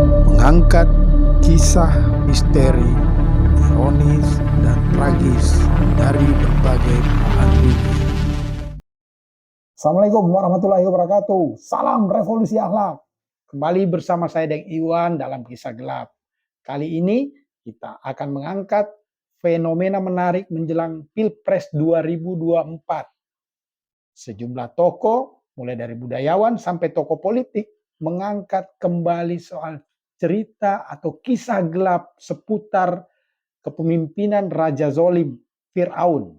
mengangkat kisah misteri, ironis, dan tragis dari berbagai belahan dunia. Assalamualaikum warahmatullahi wabarakatuh. Salam revolusi akhlak. Kembali bersama saya Deng Iwan dalam Kisah Gelap. Kali ini kita akan mengangkat fenomena menarik menjelang Pilpres 2024. Sejumlah tokoh, mulai dari budayawan sampai tokoh politik, mengangkat kembali soal cerita atau kisah gelap seputar kepemimpinan Raja Zolim, Fir'aun.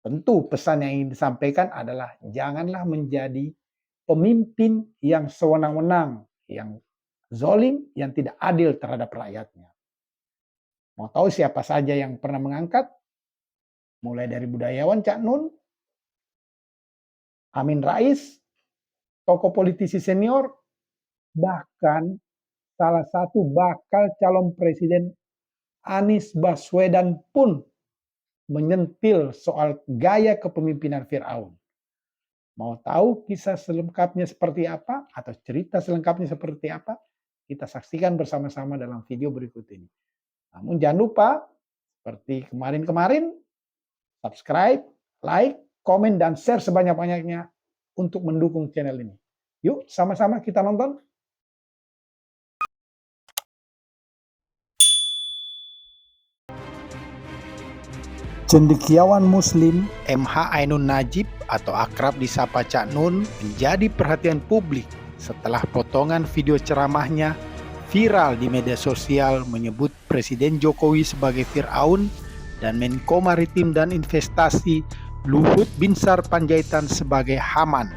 Tentu pesan yang ingin disampaikan adalah janganlah menjadi pemimpin yang sewenang-wenang, yang zolim, yang tidak adil terhadap rakyatnya. Mau tahu siapa saja yang pernah mengangkat? Mulai dari budayawan Cak Nun, Amin Rais, tokoh politisi senior, bahkan salah satu bakal calon presiden Anies Baswedan pun menyentil soal gaya kepemimpinan Fir'aun. Mau tahu kisah selengkapnya seperti apa atau cerita selengkapnya seperti apa? Kita saksikan bersama-sama dalam video berikut ini. Namun jangan lupa, seperti kemarin-kemarin, subscribe, like, komen, dan share sebanyak-banyaknya untuk mendukung channel ini. Yuk sama-sama kita nonton. Cendekiawan Muslim MH Ainun Najib atau akrab disapa Cak Nun menjadi perhatian publik setelah potongan video ceramahnya viral di media sosial menyebut Presiden Jokowi sebagai Fir'aun dan Menko Maritim dan Investasi Luhut Binsar Panjaitan sebagai Haman.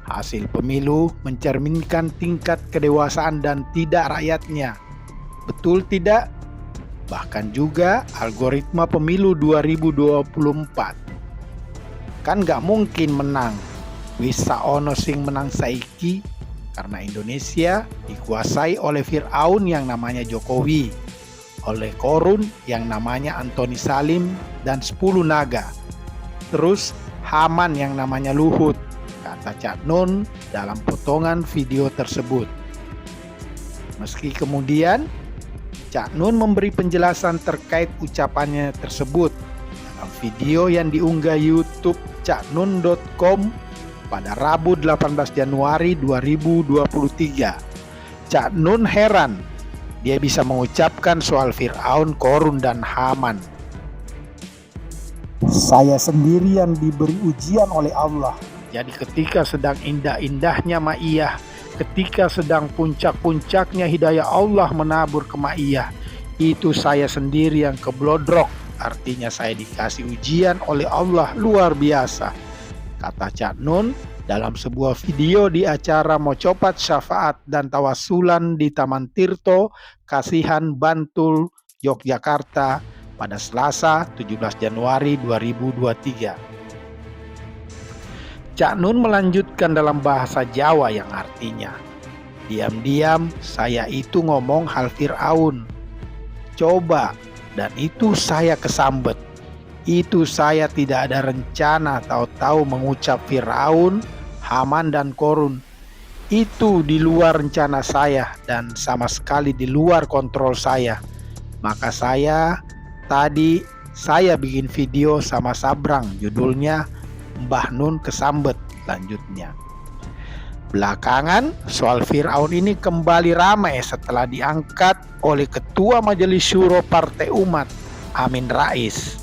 Hasil pemilu mencerminkan tingkat kedewasaan dan tidak rakyatnya. Betul tidak? Bahkan juga algoritma pemilu 2024. Kan gak mungkin menang. Wisa ono sing menang saiki karena Indonesia dikuasai oleh Fir'aun yang namanya Jokowi, oleh Korun yang namanya Antoni Salim dan 10 naga. Terus Haman yang namanya Luhut, kata Cak Nun dalam potongan video tersebut. Meski kemudian Cak Nun memberi penjelasan terkait ucapannya tersebut dalam video yang diunggah YouTube caknun.com pada Rabu 18 Januari 2023. Cak Nun heran dia bisa mengucapkan soal Fir'aun, Korun, dan Haman. Saya sendiri yang diberi ujian oleh Allah. Jadi ketika sedang indah-indahnya ma'iyah, ketika sedang puncak-puncaknya hidayah Allah menabur ke ma'iyah, itu saya sendiri yang keblodrok. Artinya saya dikasih ujian oleh Allah luar biasa, kata Cak Nun dalam sebuah video di acara Mocopat Syafaat dan Tawasulan di Taman Tirto, Kasihan, Bantul, Yogyakarta pada Selasa 17 Januari 2023. Cak Nun melanjutkan dalam bahasa Jawa yang artinya, diam-diam saya itu ngomong hal Fir'aun. Coba, dan itu saya kesambet. Itu saya tidak ada rencana tahu-tahu mengucap Fir'aun, Haman, dan Korun. Itu di luar rencana saya dan sama sekali di luar kontrol saya. Maka saya bikin video sama Sabrang, judulnya Mbah Nun kesambet, lanjutnya. Belakangan soal Fir'aun ini kembali ramai setelah diangkat oleh Ketua Majelis Syuro Partai Umat, Amin Rais.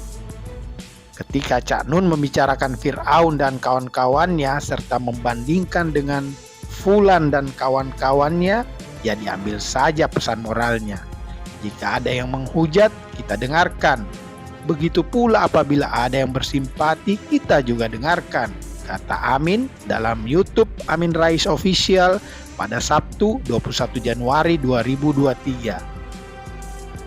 Ketika Cak Nun membicarakan Fir'aun dan kawan-kawannya serta membandingkan dengan Fulan dan kawan-kawannya, ya diambil saja pesan moralnya. Jika ada yang menghujat, kita dengarkan. Begitu pula apabila ada yang bersimpati, kita juga dengarkan, kata Amin dalam YouTube Amin Rais Official pada Sabtu 21 Januari 2023.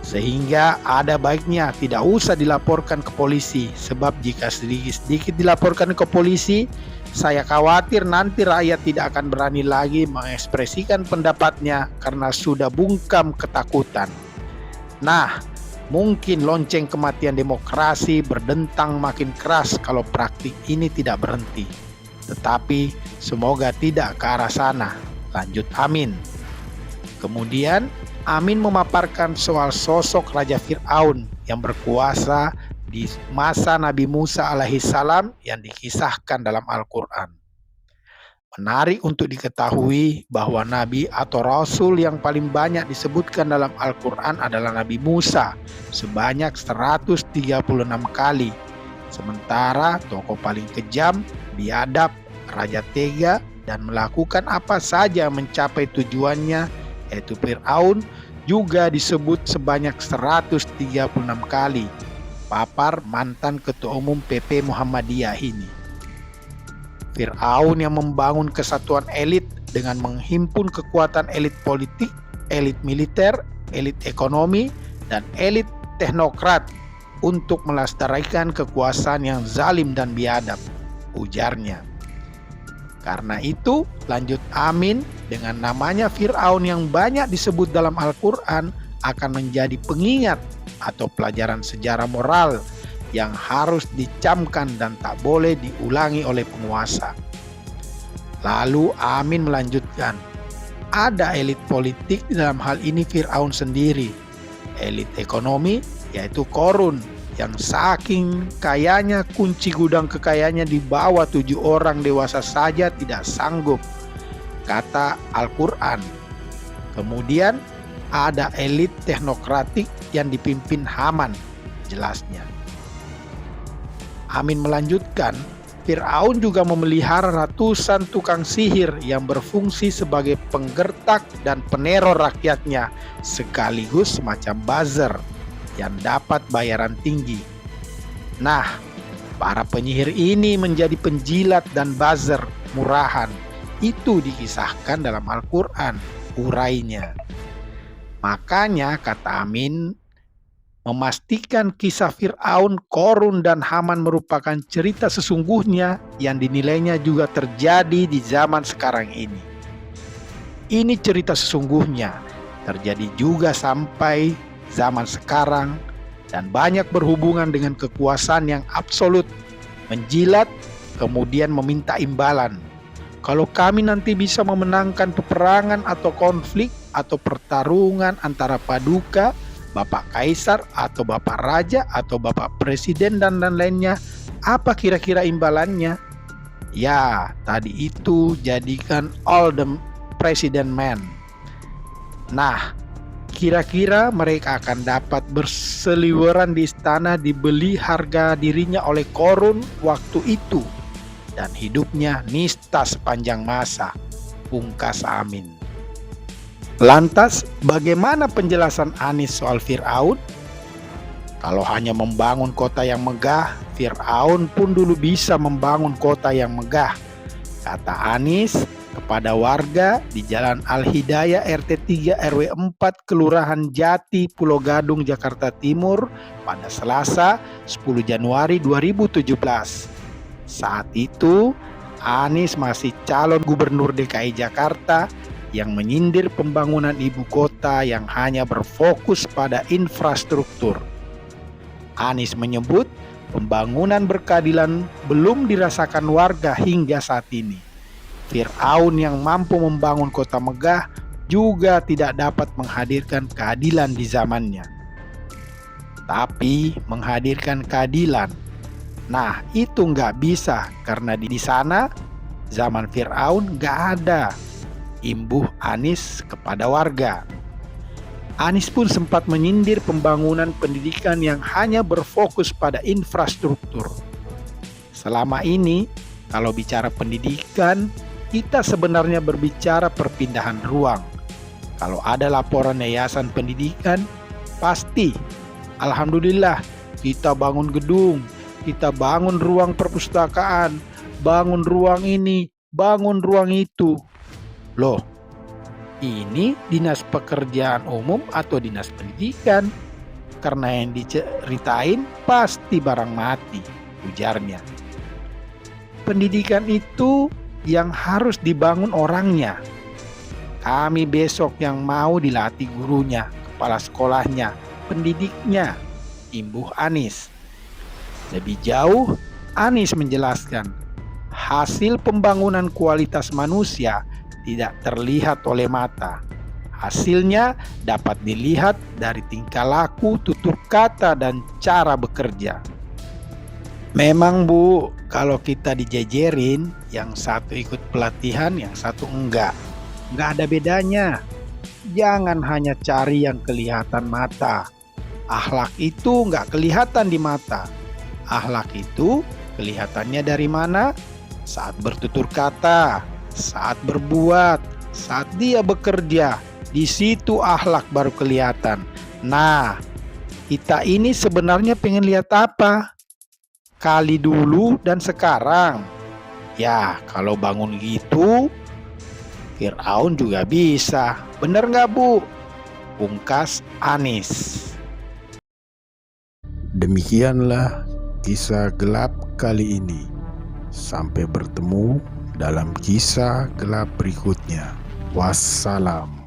Sehingga ada baiknya tidak usah dilaporkan ke polisi, sebab jika sedikit-sedikit dilaporkan ke polisi, saya khawatir nanti rakyat tidak akan berani lagi mengekspresikan pendapatnya karena sudah bungkam ketakutan. Nah, mungkin lonceng kematian demokrasi berdentang makin keras kalau praktik ini tidak berhenti. Tetapi semoga tidak ke arah sana, lanjut Amin. Kemudian Amin memaparkan soal sosok Raja Fir'aun yang berkuasa di masa Nabi Musa alaihissalam yang dikisahkan dalam Al-Quran. Menarik untuk diketahui bahwa nabi atau rasul yang paling banyak disebutkan dalam Al-Quran adalah Nabi Musa sebanyak 136 kali. Sementara tokoh paling kejam, biadab, raja tega, dan melakukan apa saja mencapai tujuannya, yaitu Fir'aun, juga disebut sebanyak 136 kali. Papar mantan Ketua Umum PP Muhammadiyah ini. Fir'aun yang membangun kesatuan elit dengan menghimpun kekuatan elit politik, elit militer, elit ekonomi, dan elit teknokrat untuk melestarikan kekuasaan yang zalim dan biadab, ujarnya. Karena itu, lanjut Amin, dengan namanya Fir'aun yang banyak disebut dalam Al-Quran akan menjadi pengingat atau pelajaran sejarah moral yang harus dicamkan dan tak boleh diulangi oleh penguasa. Lalu Amin melanjutkan, ada elit politik dalam hal ini Fir'aun sendiri, elit ekonomi yaitu Korun yang saking kayanya kunci gudang kekayaannya di bawah 7 orang dewasa saja tidak sanggup, kata Al-Quran. Kemudian ada elit teknokratik yang dipimpin Haman, jelasnya. Amin melanjutkan, Fir'aun juga memelihara ratusan tukang sihir yang berfungsi sebagai penggertak dan peneror rakyatnya, sekaligus semacam buzzer yang dapat bayaran tinggi. Nah, para penyihir ini menjadi penjilat dan buzzer murahan. Itu dikisahkan dalam Al-Quran, urainya. Makanya kata Amin, memastikan kisah Fir'aun, Korun, dan Haman merupakan cerita sesungguhnya yang dinilainya juga terjadi di zaman sekarang ini. Ini cerita sesungguhnya terjadi juga sampai zaman sekarang dan banyak berhubungan dengan kekuasaan yang absolut, menjilat, kemudian meminta imbalan. Kalau kami nanti bisa memenangkan peperangan atau konflik atau pertarungan antara Paduka, Bapak Kaisar atau Bapak Raja atau Bapak Presiden dan lainnya, apa kira-kira imbalannya? Ya, tadi itu jadikan all the president man. Nah, kira-kira mereka akan dapat berseliweran di istana dibeli harga dirinya oleh Korun waktu itu dan hidupnya nista sepanjang masa, pungkas Amin. Lantas, bagaimana penjelasan Anies soal Fir'aun? Kalau hanya membangun kota yang megah, Fir'aun pun dulu bisa membangun kota yang megah, kata Anies kepada warga di Jalan Al-Hidayah RT 3 RW 4 Kelurahan Jati, Pulau Gadung, Jakarta Timur pada Selasa 10 Januari 2017. Saat itu, Anies masih calon gubernur DKI Jakarta yang menyindir pembangunan ibu kota yang hanya berfokus pada infrastruktur. Anies menyebut pembangunan berkeadilan belum dirasakan warga hingga saat ini. Fir'aun yang mampu membangun kota megah juga tidak dapat menghadirkan keadilan di zamannya. Tapi menghadirkan keadilan, nah itu nggak bisa karena di sana zaman Fir'aun nggak ada, imbuh Anies kepada warga. Anies pun sempat menyindir pembangunan pendidikan yang hanya berfokus pada infrastruktur. Selama ini, kalau bicara pendidikan, kita sebenarnya berbicara perpindahan ruang. Kalau ada laporan yayasan pendidikan, pasti, alhamdulillah, kita bangun gedung, kita bangun ruang perpustakaan, bangun ruang ini, bangun ruang itu. Loh, ini dinas pekerjaan umum atau dinas pendidikan? Karena yang diceritain pasti barang mati, ujarnya. Pendidikan itu yang harus dibangun orangnya. Kami besok yang mau dilatih gurunya, kepala sekolahnya, pendidiknya, imbuh Anies. Lebih jauh, Anies menjelaskan, hasil pembangunan kualitas manusia tidak terlihat oleh mata, Hasilnya dapat dilihat dari tingkah laku, tutur kata, dan cara bekerja. Memang Bu, kalau kita dijejerin, yang satu ikut pelatihan, yang satu enggak. Enggak ada bedanya. Jangan hanya cari yang kelihatan mata. Akhlak itu enggak kelihatan di mata. Akhlak itu kelihatannya dari mana? Saat bertutur kata, saat berbuat, saat dia bekerja. Di situ akhlak baru kelihatan. Nah, kita ini sebenarnya pengen lihat apa? Kali dulu dan sekarang. Ya, kalau bangun gitu, Fir'aun juga bisa. Bener nggak, Bu? Pungkas Anis. Demikianlah kisah gelap kali ini. Sampai bertemu dalam kisah gelap berikutnya. Wassalam.